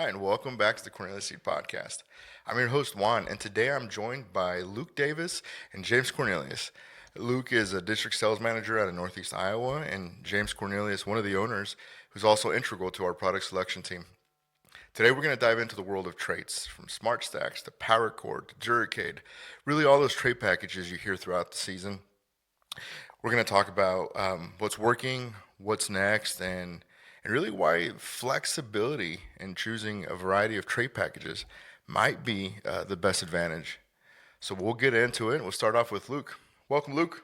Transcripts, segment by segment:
and welcome back to the Cornelius Seed Podcast. I'm your host, Juan, and today I'm joined by Luke Davis and James Cornelius. Luke is a district sales manager out of Northeast Iowa, and James Cornelius, one of the owners, who's also integral to our product selection team. Today we're going to dive into the world of traits, from SmartStax to PowerCore to Duracade, really all those trait packages you hear throughout the season. We're going to talk about what's working, what's next, and really why flexibility in choosing a variety of trait packages might be the best advantage. So we'll get into it. We'll start off with Luke. Welcome, Luke.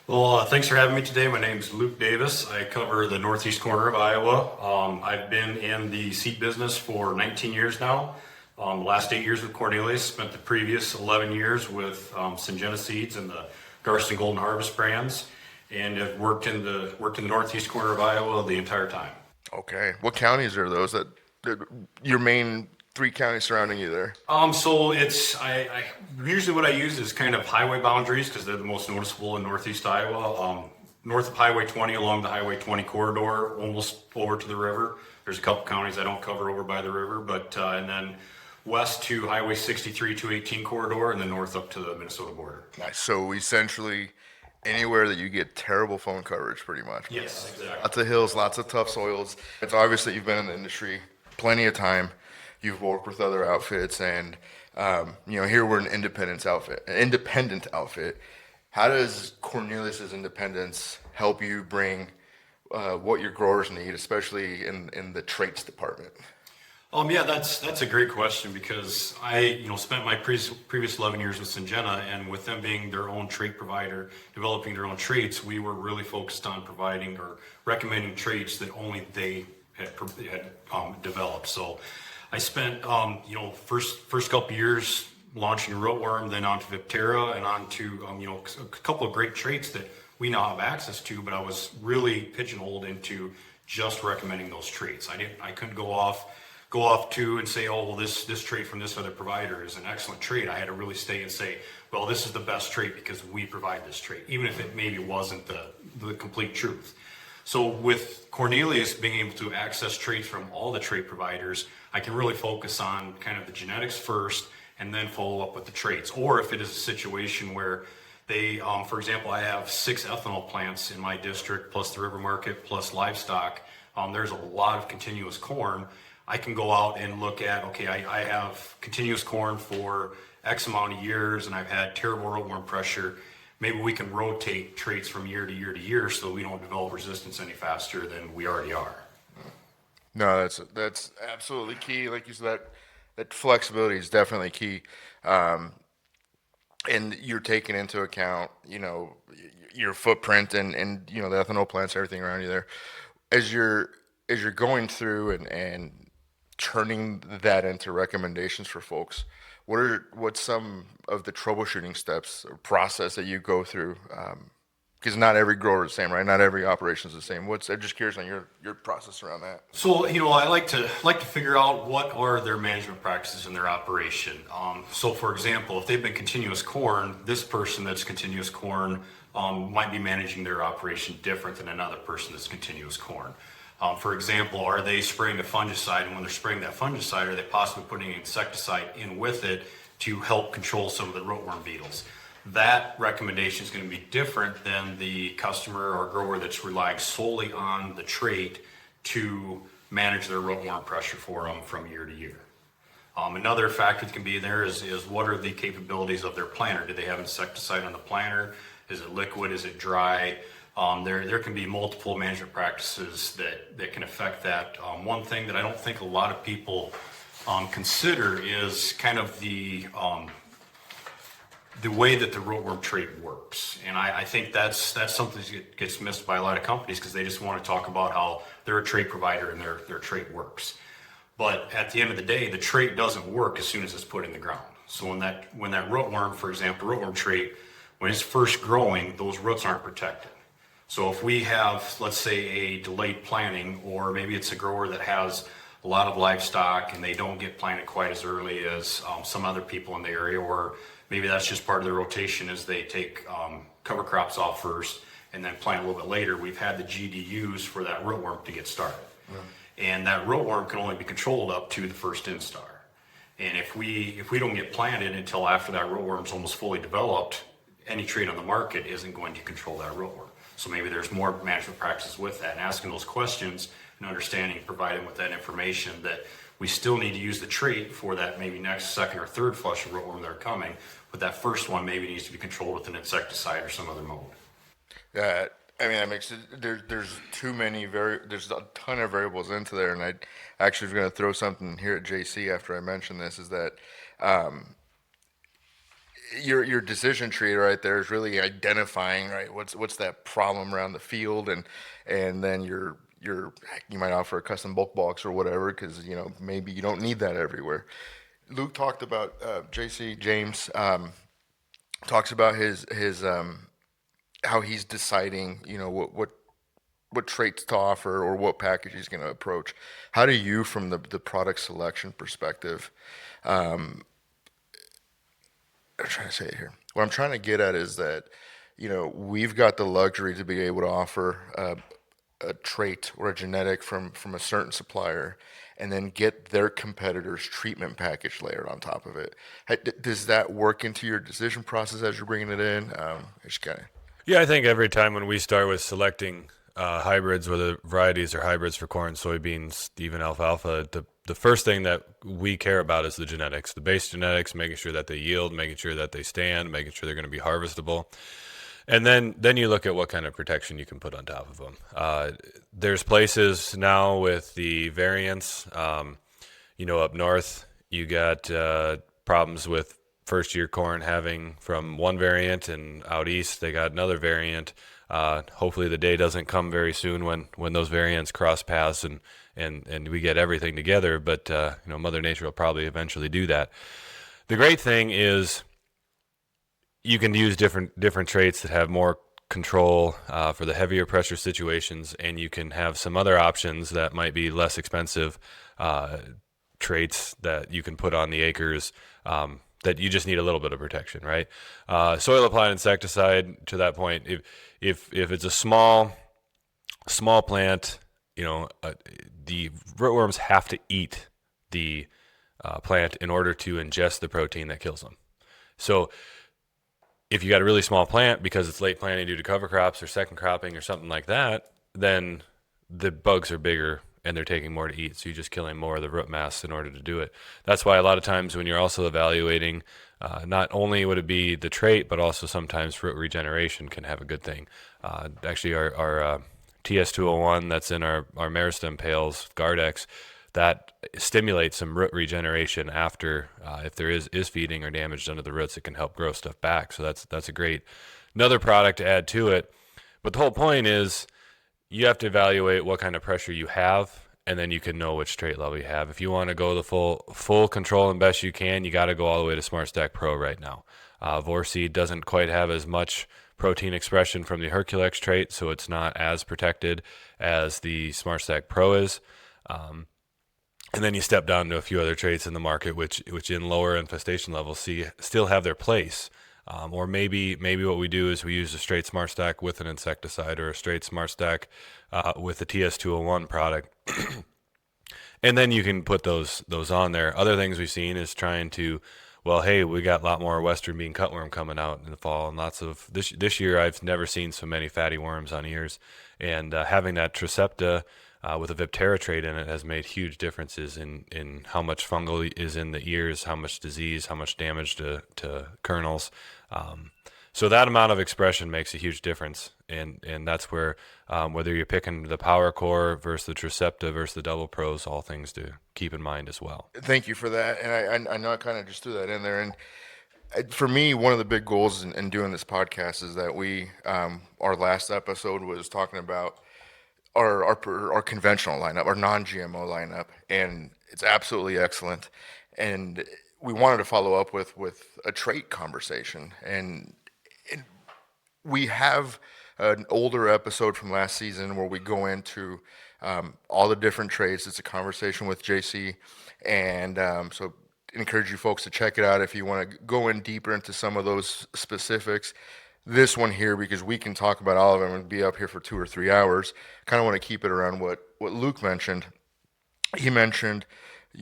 Well, thanks for having me today. My name is Luke Davis. I cover the northeast corner of Iowa. I've been in the seed business for 19 years now. The last 8 years with Cornelius, spent the previous 11 years with Syngenta Seeds and the Garston Golden Harvest brands, and have worked in the northeast corner of Iowa the entire time. Okay. What counties are those that your main three counties surrounding you there? So it's I usually what I use is kind of highway boundaries because they're the most noticeable in northeast Iowa. North of Highway 20 along the Highway 20 corridor, almost over to the river. There's a couple counties I don't cover over by the river, but and then west to Highway 63 218 corridor, and then north up to the Minnesota border. Nice. So essentially anywhere that you get terrible phone coverage, pretty much. Yes, exactly. Lots of hills, lots of tough soils. It's obvious that you've been in the industry plenty of time. You've worked with other outfits, and here we're an independent outfit. How does Cornelius's independence help you bring what your growers need, especially in the traits department? Yeah, that's a great question, because I spent my previous 11 years with Syngenta, and with them being their own trait provider, developing their own traits, we were really focused on providing or recommending traits that only they had developed. So I spent first couple years launching rootworm, then onto Viptera, and onto a couple of great traits that we now have access to. But I was really pigeonholed into just recommending those traits. I couldn't go off to and say, oh, well, this trait from this other provider is an excellent trait. I had to really stay and say, well, this is the best trait because we provide this trait, even if it maybe wasn't the complete truth. So with Cornelius being able to access traits from all the trait providers, I can really focus on kind of the genetics first and then follow up with the traits. Or if it is a situation where they, for example, I have 6 ethanol plants in my district, plus the river market, plus livestock. There's a lot of continuous corn. I can go out and look at, okay, I have continuous corn for X amount of years, and I've had terrible rootworm pressure. Maybe we can rotate traits from year to year to year so we don't develop resistance any faster than we already are. No, that's absolutely key. Like you said, that flexibility is definitely key. And you're taking into account, your footprint and the ethanol plants, everything around you there. As you're going through and turning that into recommendations for folks, what's some of the troubleshooting steps or process that you go through? Because not every grower is the same, right? Not every operation is the same. I'm just curious on your process around that. So, I like to figure out what are their management practices in their operation. So, for example, if they've been continuous corn, this person that's continuous corn might be managing their operation different than another person that's continuous corn. For example, are they spraying a fungicide, and when they're spraying that fungicide, are they possibly putting an insecticide in with it to help control some of the rootworm beetles? That recommendation is going to be different than the customer or grower that's relying solely on the trait to manage their rootworm pressure for them from year to year. Another factor that can be there is what are the capabilities of their planter? Do they have insecticide on the planter? Is it liquid? Is it dry? There can be multiple management practices that can affect that. One thing that I don't think a lot of people consider is kind of the way that the rootworm trait works. And I think that's something that gets missed by a lot of companies because they just want to talk about how they're a trait provider and their trait works. But at the end of the day, the trait doesn't work as soon as it's put in the ground. So when that rootworm, for example, rootworm trait, when it's first growing, those roots aren't protected. So if we have, let's say, a delayed planting, or maybe it's a grower that has a lot of livestock and they don't get planted quite as early as some other people in the area, or maybe that's just part of their rotation is they take cover crops off first and then plant a little bit later. We've had the GDUs for that rootworm to get started. Yeah. And that rootworm can only be controlled up to the first instar. And if we don't get planted until after that rootworm's almost fully developed, any trait on the market isn't going to control that rootworm. So maybe there's more management practices with that, and asking those questions and understanding, providing with that information that we still need to use the trait for that maybe next, second, or third flush of rootworm that are coming, but that first one maybe needs to be controlled with an insecticide or some other mode. Yeah, I mean that makes it. There's too many there's a ton of variables into there, and I actually was going to throw something here at JC after I mentioned this. Is that your decision tree right there is really identifying right what's that problem around the field, and then you might offer a custom bulk box or whatever because maybe you don't need that everywhere. Luke talked about JC James talks about his how he's deciding what traits to offer or what package he's going to approach. How do you, from the product selection perspective, I'm trying to say it here. What I'm trying to get at is that, we've got the luxury to be able to offer a trait or a genetic from a certain supplier and then get their competitor's treatment package layered on top of it. Does that work into your decision process as you're bringing it in? Just kind of. Yeah, I think every time when we start with selecting hybrids, whether varieties or hybrids for corn, soybeans, even alfalfa, the first thing that we care about is the genetics, the base genetics, making sure that they yield, making sure that they stand, making sure they're going to be harvestable. And then you look at what kind of protection you can put on top of them. There's places now with the variants, up north, you got problems with first year corn having from one variant, and out east they got another variant. Hopefully the day doesn't come very soon when those variants cross paths and we get everything together, but Mother Nature will probably eventually do that. The great thing is you can use different traits that have more control for the heavier pressure situations, and you can have some other options that might be less expensive traits that you can put on the acres that you just need a little bit of protection, right? Soil applied insecticide, to that point, if it's a small plant, the rootworms have to eat the plant in order to ingest the protein that kills them. So if you got a really small plant because it's late planting due to cover crops or second cropping or something like that, then the bugs are bigger and they're taking more to eat. So you're just killing more of the root mass in order to do it. That's why a lot of times when you're also evaluating, not only would it be the trait, but also sometimes root regeneration can have a good thing. Actually, our TS201 that's in our meristem pails, Gardex, that stimulates some root regeneration after, if there is feeding or damage done to the roots, it can help grow stuff back. So that's a great, another product to add to it. But the whole point is you have to evaluate what kind of pressure you have, and then you can know which trait level you have. If you want to go the full control and best you can, you got to go all the way to SmartStax Pro right now. Vorseed doesn't quite have as much protein expression from the Herculex trait, so it's not as protected as the SmartStax Pro is. And then you step down to a few other traits in the market, which in lower infestation levels still have their place. Or maybe what we do is we use a straight SmartStax with an insecticide, or a straight SmartStax with the TS201 product. And then you can put those on there. Other things we've seen is trying to, well, hey, we got a lot more western bean cutworm coming out in the fall, and lots of this year I've never seen so many fatty worms on ears, and having that Tricepta with a Viptera trait in it has made huge differences in how much fungal is in the ears, how much disease, how much damage to kernels. So that amount of expression makes a huge difference, and that's where whether you're picking the PowerCore versus the Tricepta versus the Double Pros, all things to keep in mind as well. Thank you for that, and I know I kind of just threw that in there, and for me, one of the big goals in doing this podcast is that we, our last episode was talking about our conventional lineup, our non-GMO lineup, and it's absolutely excellent. And we wanted to follow up with a trait conversation, and we have an older episode from last season where we go into all the different traits. It's a conversation with JC, and so encourage you folks to check it out if you want to go in deeper into some of those specifics. This one here, because we can talk about all of them and be up here for 2 or 3 hours, kind of want to keep it around what Luke mentioned. he mentioned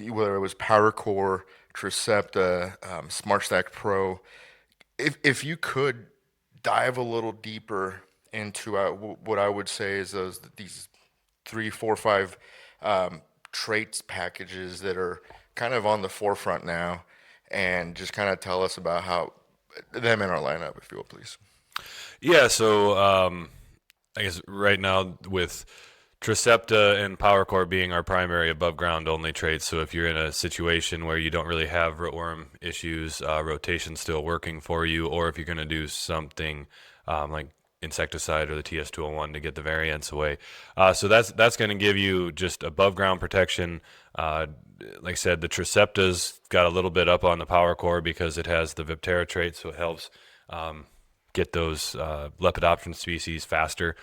whether it was PowerCore, Tricepta, SmartStax Pro. If you could dive a little deeper into what I would say is these three, four, five traits packages that are kind of on the forefront now, and just kind of tell us about how them in our lineup, if you will, please. Yeah, so I guess right now with Tricepta and PowerCore being our primary above ground only traits, so if you're in a situation where you don't really have rootworm issues, rotation's still working for you, or if you're going to do something like insecticide or the TS201 to get the variants away. So that's going to give you just above ground protection. Like I said, the Tricepta's got a little bit up on the PowerCore because it has the Viptera trait, so it helps get those lepidopteran species faster.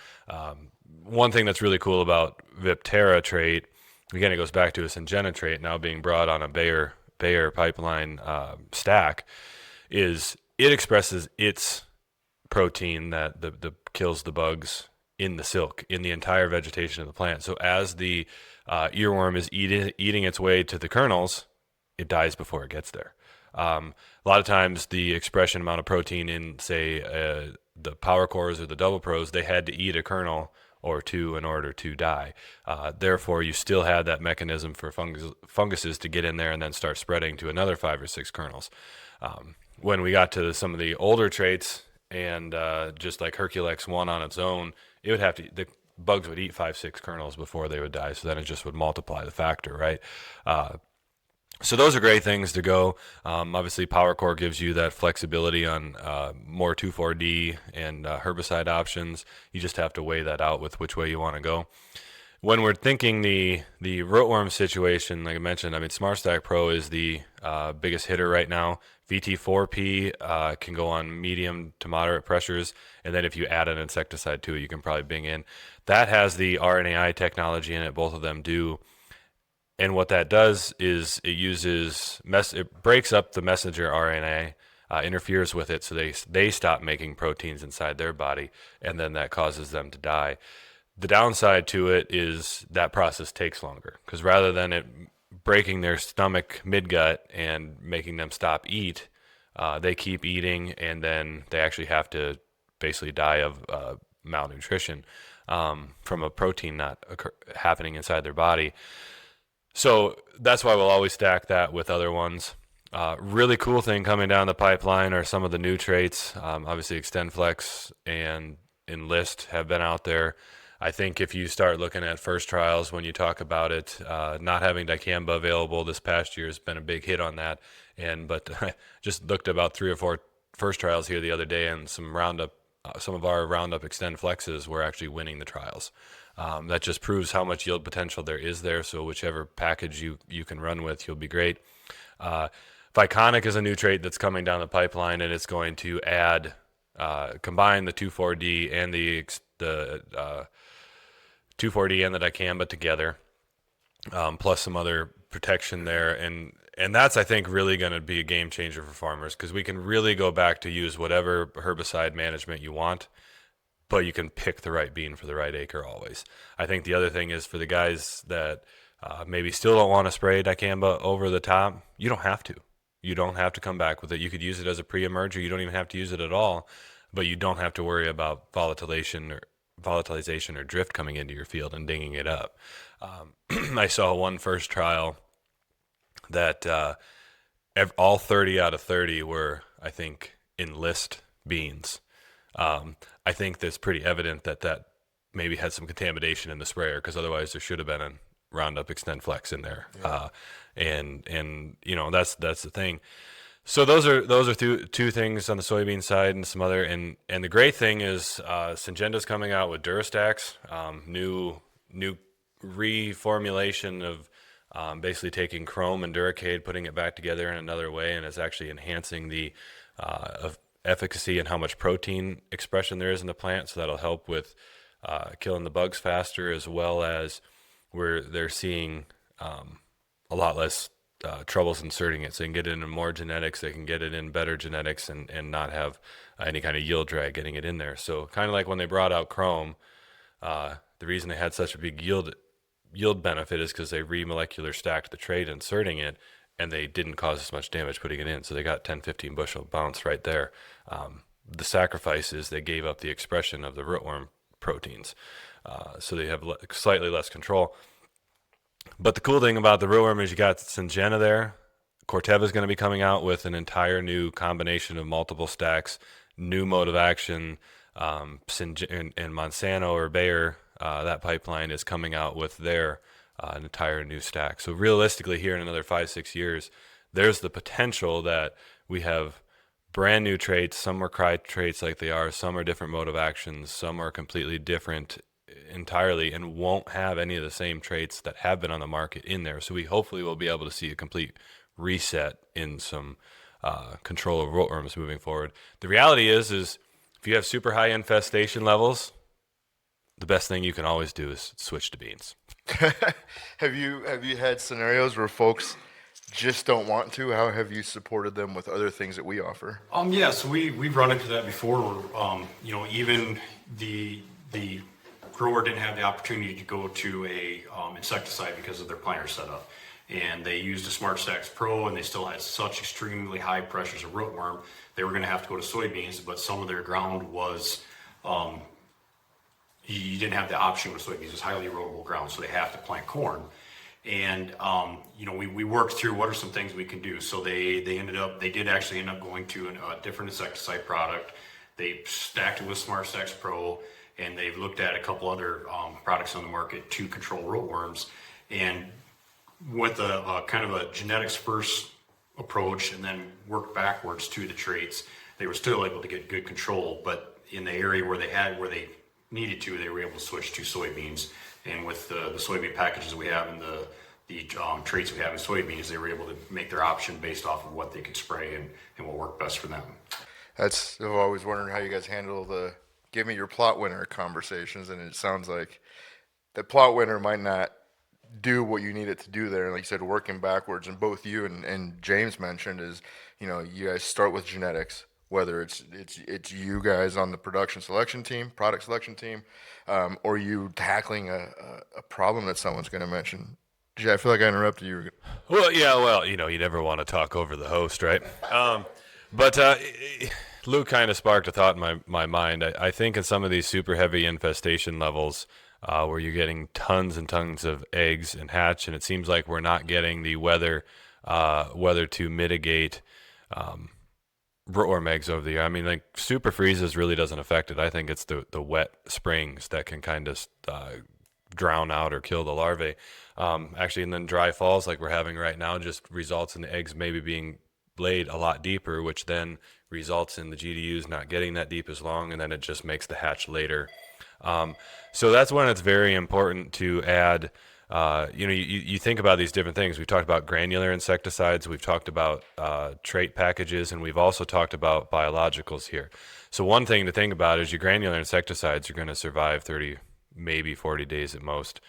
One thing that's really cool about Viptera trait, again, it goes back to a Syngenta trait now being brought on a Bayer pipeline stack, is it expresses its protein that the kills the bugs in the silk, in the entire vegetation of the plant. So as the earworm is eating its way to the kernels, it dies before it gets there. A lot of times the expression amount of protein in, say, the PowerCores or the Double Pros, they had to eat a kernel or two in order to die. Therefore, you still had that mechanism for funguses to get in there and then start spreading to another 5 or 6 kernels. When we got to some of the older traits, and just like Herculex 1 on its own, it would have to, the bugs would eat 5, 6 kernels before they would die, so then it just would multiply the factor, right? So those are great things to go. Obviously, PowerCore gives you that flexibility on more 2,4-D and herbicide options. You just have to weigh that out with which way you want to go. When we're thinking the rootworm situation, like I mentioned, I mean, SmartStax Pro is the biggest hitter right now. VT4P can go on medium to moderate pressures, and then if you add an insecticide to it, you can probably bing in. That has the RNAi technology in it, both of them do. And what that does is it breaks up the messenger RNA, interferes with it, so they stop making proteins inside their body, and then that causes them to die. The downside to it is that process takes longer, because rather than it breaking their stomach midgut and making them stop eat, they keep eating, and then they actually have to basically die of malnutrition from a protein not happening inside their body. So that's why we'll always stack that with other ones. Really cool thing coming down the pipeline are some of the new traits. Obviously, XtendFlex and Enlist have been out there. I think if you start looking at first trials, when you talk about it, not having dicamba available this past year has been a big hit on that. But I just looked about 3 or 4 first trials here the other day, and some of our Roundup XtendFlexes were actually winning the trials. That just proves how much yield potential there is there. So whichever package you can run with, you'll be great. Viconic is a new trait that's coming down the pipeline, and it's going to add, combine the 2,4-D and the 2,4-D and the dicamba together, plus some other protection there. And that's, I think, really going to be a game changer for farmers, because we can really go back to use whatever herbicide management you want, but you can pick the right bean for the right acre always. I think the other thing is for the guys that maybe still don't want to spray dicamba over the top, you don't have to. You don't have to come back with it. You could use it as a pre-emerger. You don't even have to use it at all, but you don't have to worry about volatilization or drift coming into your field and dinging it up. I saw one first trial that all 30 out of 30 were, I think, Enlist beans. I think that's pretty evident that maybe had some contamination in the sprayer, because otherwise there should have been a Roundup XtendFlex in there. Yeah. And you know, that's the thing. So those are two things on the soybean side, and some other. And the great thing is Syngenta's coming out with DuraStax, new reformulation of basically taking chrome and Duracade, putting it back together in another way, and it's actually enhancing the efficacy and how much protein expression there is in the plant. So that'll help with killing the bugs faster, as well as where they're seeing a lot less troubles inserting it. So they can get it in more genetics, they can get it in better genetics, and not have any kind of yield drag getting it in there. So kind of like when they brought out chrome, the reason they had such a big yield yield benefit is because they remolecular stacked the trait inserting it, and they didn't cause as much damage putting it in. So they got 10, 15 bushel bounce right there. The sacrifice is they gave up the expression of the rootworm proteins. So they have slightly less control. But the cool thing about the rootworm is you got Syngenta there. Corteva is going to be coming out with an entire new combination of multiple stacks, new mode of action. And Monsanto or Bayer, that pipeline is coming out with their an entire new stack. So realistically, here in another 5-6 years, there's the potential that we have brand new traits. Some are cry traits like they are. Some are different mode of actions. Some are completely different entirely and won't have any of the same traits that have been on the market in there. So we hopefully will be able to see a complete reset in some control of rootworms moving forward. The reality is if you have super high infestation levels, the best thing you can always do is switch to beans. Have you had scenarios where folks just don't want to? How have you supported them with other things that we offer? Yeah, so we've run into that before where, even the grower didn't have the opportunity to go to a insecticide because of their planter setup. And they used a SmartStax Pro, and they still had such extremely high pressures of rootworm, they were going to have to go to soybeans, but some of their ground was, you didn't have the option with soybeans. It was highly erodible ground, so they have to plant corn. And, we worked through what are some things we can do. So they did actually end up going to a different insecticide product. They stacked it with SmartStax Pro, and they've looked at a couple other products on the market to control rootworms. And with a kind of a genetics first approach and then work backwards to the traits, they were still able to get good control. But in the area where they needed to, they were able to switch to soybeans. And with the soybean packages we have and the traits we have in soybeans, they were able to make their option based off of what they could spray and what worked best for them. I've always wondered how you guys handle the give me your plot winner conversations, and it sounds like the plot winner might not do what you need it to do there. And like you said, working backwards, and both you and James mentioned is, you guys start with genetics, whether it's you guys on the product selection team, or you tackling a problem that someone's going to mention. Jay, I feel like I interrupted you. Well, yeah, you never want to talk over the host, right? But Luke kind of sparked a thought in my mind. I think in some of these super heavy infestation levels, where you're getting tons and tons of eggs and hatch, and it seems like we're not getting the weather to mitigate rootworm eggs over the year. I mean, like super freezes really doesn't affect it. I think it's the wet springs that can kind of drown out or kill the larvae. Actually, and then dry falls like we're having right now just results in the eggs maybe being laid a lot deeper, which then results in the GDUs not getting that deep as long, and then it just makes the hatch later. So that's when it's very important to add, you think about these different things. We've talked about granular insecticides, we've talked about trait packages, and we've also talked about biologicals here. So one thing to think about is your granular insecticides are going to survive 30, maybe 40 days at most.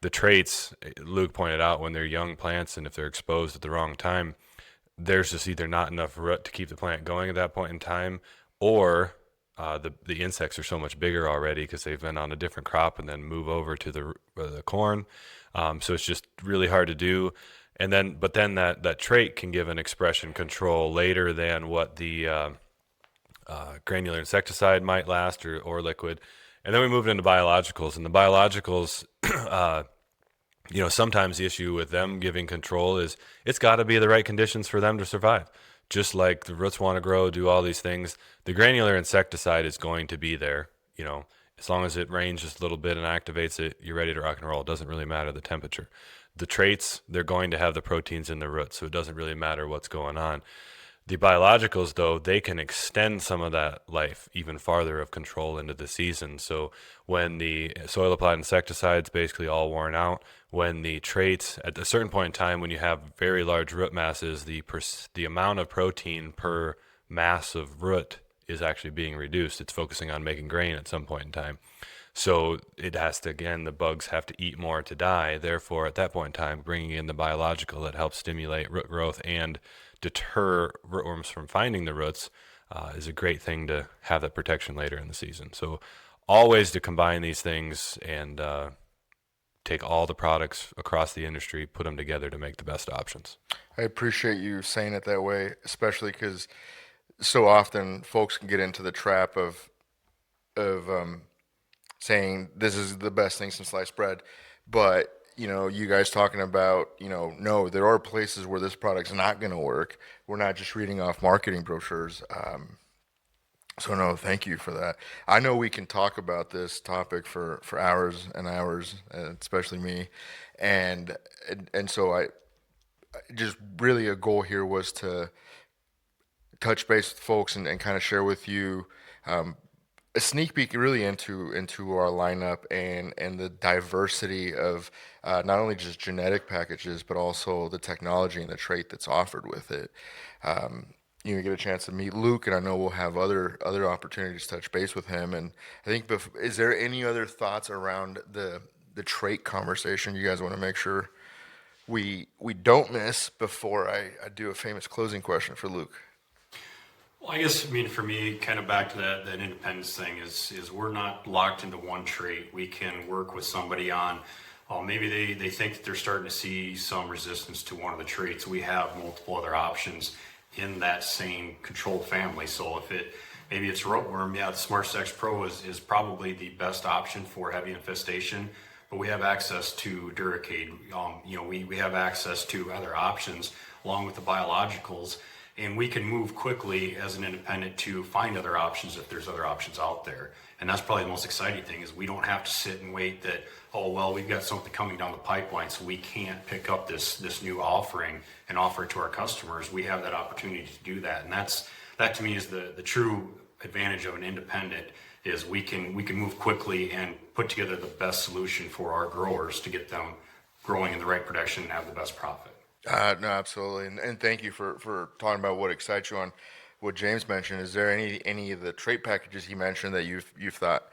The traits, Luke pointed out, when they're young plants and if they're exposed at the wrong time, there's just either not enough root to keep the plant going at that point in time, or the insects are so much bigger already because they've been on a different crop and then move over to the corn. So it's just really hard to do. But then that trait can give an expression control later than what the granular insecticide might last or liquid. And then we moved into biologicals, and the biologicals, sometimes the issue with them giving control is it's got to be the right conditions for them to survive. Just like the roots want to grow, do all these things, the granular insecticide is going to be there. As long as it rains just a little bit and activates it, you're ready to rock and roll. It doesn't really matter the temperature. The traits, they're going to have the proteins in the roots, so it doesn't really matter what's going on. The biologicals, though, they can extend some of that life even farther of control into the season. So when the soil applied insecticides basically all worn out, when the traits at a certain point in time, when you have very large root masses, the amount of protein per mass of root is actually being reduced. It's focusing on making grain at some point in time. So it has to, again, the bugs have to eat more to die. Therefore, at that point in time, bringing in the biological that helps stimulate root growth and deter rootworms from finding the roots is a great thing to have that protection later in the season. So always to combine these things and take all the products across the industry, put them together to make the best options. I appreciate you saying it that way, especially because so often folks can get into the trap of saying this is the best thing since sliced bread, but you guys talking about, no, there are places where this product's not going to work. We're not just reading off marketing brochures. So no, thank you for that. I know we can talk about this topic for hours and hours, especially me, and so I just really a goal here was to touch base with folks and kind of share with you a sneak peek really into our lineup and the diversity of not only just genetic packages but also the technology and the trait that's offered with it. You get a chance to meet Luke, and I know we'll have other opportunities to touch base with him. And I think, is there any other thoughts around the trait conversation you guys want to make sure we don't miss before I do a famous closing question for Luke? Well, I guess, for me, kind of back to that independence thing is we're not locked into one trait. We can work with somebody on, maybe they think that they're starting to see some resistance to one of the traits. We have multiple other options in that same control family. So maybe it's rootworm, the SmartStax Pro is probably the best option for heavy infestation, but we have access to Duracade. We have access to other options along with the biologicals, and we can move quickly as an independent to find other options if there's other options out there. And that's probably the most exciting thing is we don't have to sit and wait that, we've got something coming down the pipeline, so we can't pick up this new offering and offer it to our customers. We have that opportunity to do that. And that to me is the true advantage of an independent is we can move quickly and put together the best solution for our growers to get them growing in the right production and have the best profit. No, absolutely. And thank you for talking about what excites you on what James mentioned. Is there any of the trait packages he mentioned that you've thought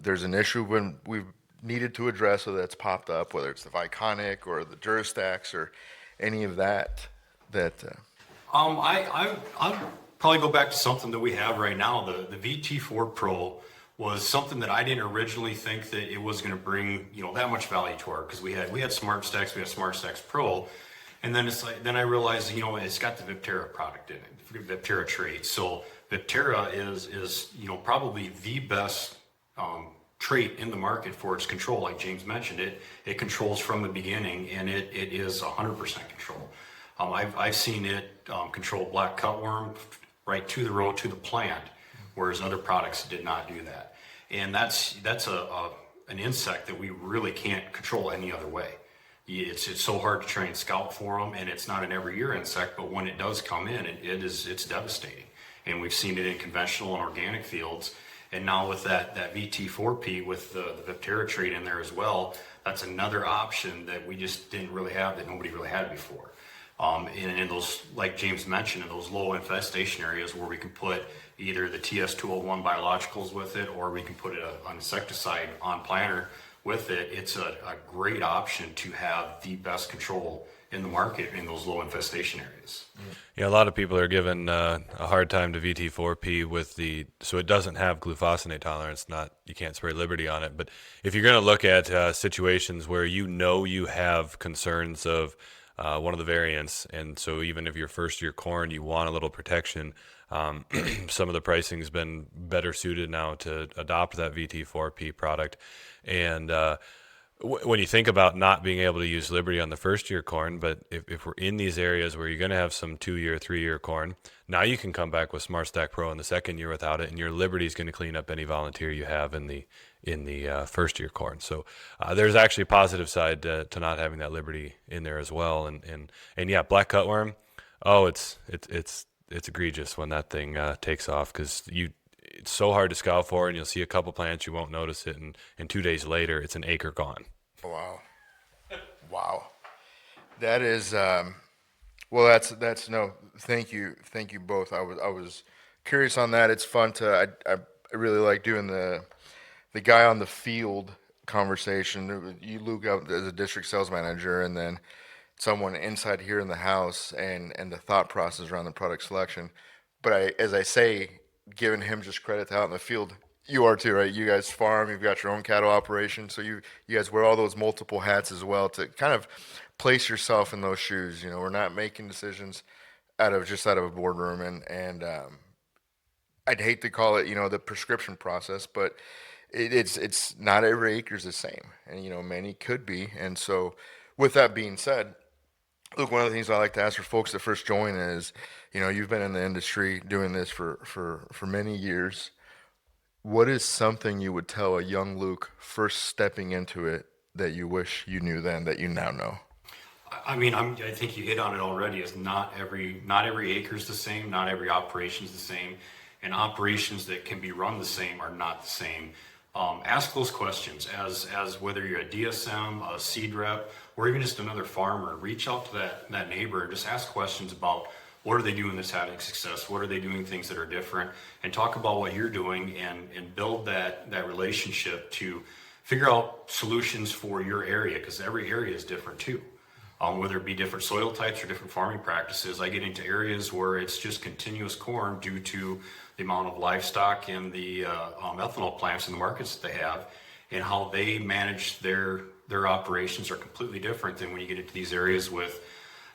there's an issue when we've needed to address, whether that's popped up, whether it's the Viconic or the DuraStax or any of that? I'll probably go back to something that we have right now. The VT4 Pro was something that I didn't originally think that it was going to bring that much value to our, because we had SmartStax, we had SmartStax Pro, and then then I realized it's got the Viptera product in it, Viptera trait. So Viptera is probably the best trait in the market for its control. Like James mentioned, it controls from the beginning, and it is 100% control. I've seen it control black cutworm right to the row to the plant, whereas other products did not do that. And that's an insect that we really can't control any other way. It's so hard to try and scout for them, and it's not an every year insect, but when it does come in, it's devastating. And we've seen it in conventional and organic fields. And now with that VT4P with the Viptera trait in there as well, that's another option that we just didn't really have, that nobody really had before. And in those, like James mentioned, in those low infestation areas where we can put either the TS201 biologicals with it, or we can put an insecticide on planter with it, it's a great option to have the best control in the market in those low infestation areas. Yeah, a lot of people are given a hard time to VT4P so it doesn't have glufosinate tolerance. You can't spray Liberty on it. But if you're going to look at situations where you have concerns of one of the variants, and so even if your first year corn, you want a little protection, some of the pricing has been better suited now to adopt that VT4P product. And when you think about not being able to use Liberty on the first year corn, but if we're in these areas where you're going to have some 2-year, 3-year corn, now you can come back with SmartStax Pro in the second year without it, and your Liberty is going to clean up any volunteer you have in the first year corn. So there's actually a positive side to not having that Liberty in there as well. And yeah, black cutworm. Oh, it's egregious when that thing takes off, because it's so hard to scout for, and you'll see a couple plants, you won't notice it, and 2 days later, it's an acre gone. Wow. That is, well, that's no, thank you both. I was curious on that. It's fun I really like doing the guy on the field conversation. You, Luke, out as a district sales manager, and then someone inside here in the house, and the thought process around the product selection. But as I say, giving him just credit to out in the field, You are too, right? You guys farm, you've got your own cattle operation, so you guys wear all those multiple hats as well to kind of place yourself in those shoes. You know, we're not making decisions out of a boardroom, and I'd hate to call it, you know, the prescription process, but it's not every acre is the same, and you know many could be. And so, with that being said, look, one of the things I like to ask for folks that first join is, you know, you've been in the industry doing this for many years. What is something you would tell a young Luke first stepping into it that you wish you knew then that you now know? I mean, I think you hit on it already. Is not every acre is the same, not every operation is the same, and operations that can be run the same are not the same. Ask those questions as whether you're a DSM, a seed rep, or even just another farmer. Reach out to that neighbor and just ask questions about what are they doing that's having success, what are they doing things that are different, and talk about what you're doing and build that relationship to figure out solutions for your area, because every area is different too. Whether it be different soil types or different farming practices. I get into areas where it's just continuous corn due to the amount of livestock and the ethanol plants in the markets that they have, and how they manage their operations are completely different than when you get into these areas with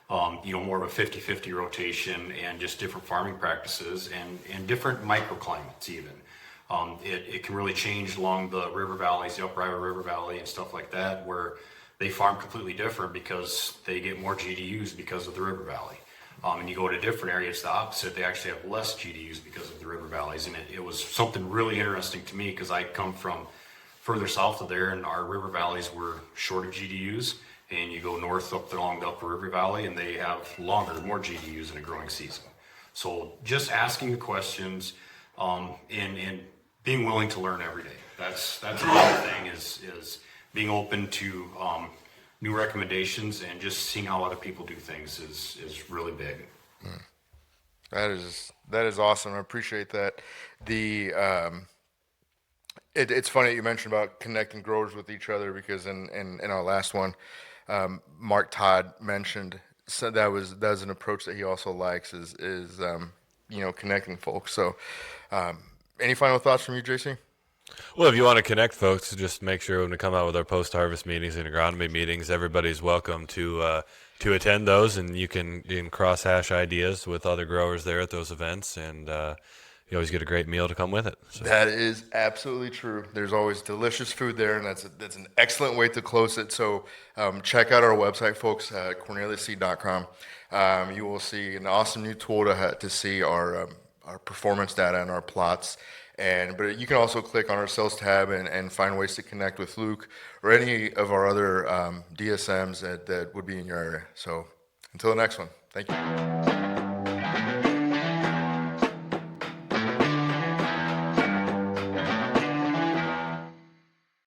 more of a 50-50 rotation and just different farming practices and different microclimates even. It can really change along the river valleys, the Upriver River Valley and stuff like that, where they farm completely different because they get more GDUs because of the river valley. And you go to different areas, the opposite, they actually have less GDUs because of the river valleys. And it was something really interesting to me because I come from further south of there and our river valleys were short of GDUs. And you go north up along the upper river valley and they have more GDUs in a growing season. So just asking the questions and being willing to learn every day. That's another thing is being open to new recommendations and just seeing how other people do things is really big. That is awesome. I appreciate that. It's funny that you mentioned about connecting growers with each other because in our last one, Mark Todd mentioned that was an approach that he also likes is connecting folks. So, any final thoughts from you, JC? Well, if you want to connect folks, just make sure when we come out with our post-harvest meetings and agronomy meetings, everybody's welcome to attend those, and you can cross-hash ideas with other growers there at those events, and you always get a great meal to come with it. So. That is absolutely true. There's always delicious food there, and that's an excellent way to close it. So check out our website, folks, corneliusseed.com. You will see an awesome new tool to see our performance data and our plots. But you can also click on our sales tab and find ways to connect with Luke or any of our other DSMs that would be in your area. So until the next one, thank you.